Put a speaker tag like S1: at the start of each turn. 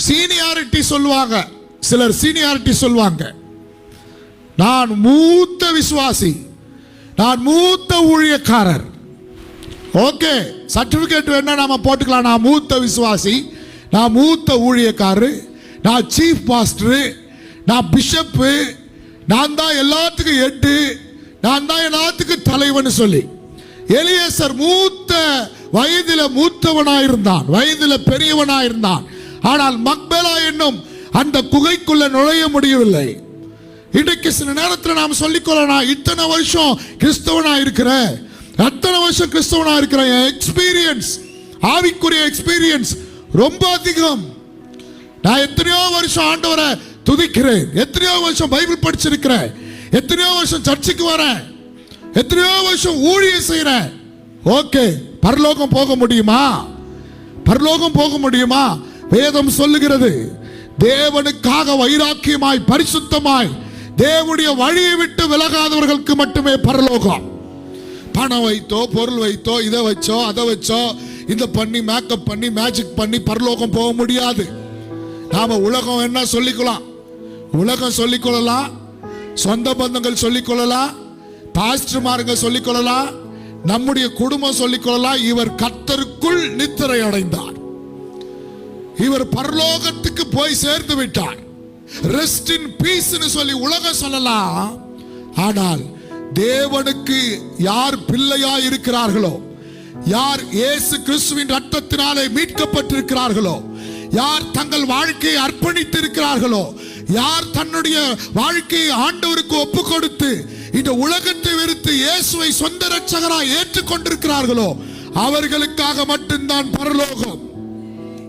S1: Seniority சொல்லுவாங்க, சிலர் seniority சொல்லுவாங்க. நான் மூத்த விசுவாசி, நான் மூத்த ஊழியக்காரர். ஓகே, சர்டிபிகேட் வேணா நாம போட்டுக்கலாம். நான் மூத்த விசுவாசி, நான் மூத்த ஊழியக்காரர், நான் சீஃப் பாஸ்டர், நான் பிஷப்பு, நான் தான் எல்லாத்துக்கும் ஹெட், நான் தான் எல்லாத்துக்கும் தலைவன் சொல்லி. எலியேசர் மூத்த வயதில மூத்தவனாயிருந்தான், வயதில பெரியவனாயிருந்தான். ஆனால் மக்பேலா என்னும் அந்த குகைக்குள்ள நுழைய முடியவில்லை. இன்றைக்கு சில நேரத்தில் நாம் சொல்லிக்கொள்ளலாம், இத்தனை வருஷம் கிறிஸ்தவனா இருக்கிற, அத்தனை வருஷம் கிறிஸ்தவனா இருக்கிற, எக்ஸ்பீரியன்ஸ், ஆவிக்குரிய எக்ஸ்பீரியன்ஸ் ரொம்ப அதிகம். நான் எத்தனையோ வருஷம் ஆண்டவரை துதிக்கிறேன், எத்தனையோ வருஷம் பைபிள் படிச்சிருக்கிறேன், எத்தனையோ வருஷம் சர்ச்சுக்கு வரேன், எத்தனையோ வருஷம் ஊழியம் செய்யறேன். ஓகே, பரலோகம் போக முடியுமா? பரலோகம் போக முடியுமா? வேதம் சொல்லுகிறது, தேவனுக்காக வைராக்கியமாய் பரிசுத்தமாய் தேவனுடைய வழியை விட்டு விலகாதவர்களுக்கு மட்டுமே பரலோகம். பணம் வைத்தோ பொருள் வைத்தோ இதை வச்சோ அதை வச்சோ இந்த பண்ணி மேக்கப் பண்ணி மேஜிக் பண்ணி பரலோகம் போக முடியாது. நாம உலகம் என்ன சொல்லிக்கலாம், உலகம் சொல்லிக்கொள்ளலாம், சொந்த பந்தங்கள் சொல்லிக்கொள்ளலாம், பாஸ்டர்மாருங்க சொல்லிக்கொள்ளலாம், நம்முடைய குடும்பம் சொல்லிக்கொள்ளலாம், இவர் கர்த்தருக்குள் நித்திரை அடைந்தார், இவர் பரலோகத்துக்கு போய் சேர்ந்து விட்டார், ரெஸ்ட் இன் பீஸ் சொல்லி உலகம் சொல்லலாம். ஆனால் தேவனுக்கு யார் பிள்ளையா இருக்கிறார்களோ, யார் இயேசு கிறிஸ்துவின் ரத்தத்தினாலே மீட்கப்பட்டிருக்கிறார்களோ, யார் தங்கள் வாழ்க்கையை அர்ப்பணித்து இருக்கிறார்களோ, யார் தன்னுடைய வாழ்க்கையை ஆண்டவருக்கு ஒப்பு கொடுத்து இந்த உலகத்தை வெறுத்து இயேசுவை சொந்த இரட்சகராய் ஏற்றுக்கொண்டிருக்கிறார்களோ அவர்களுக்காக மட்டும்தான் பரலோகம்.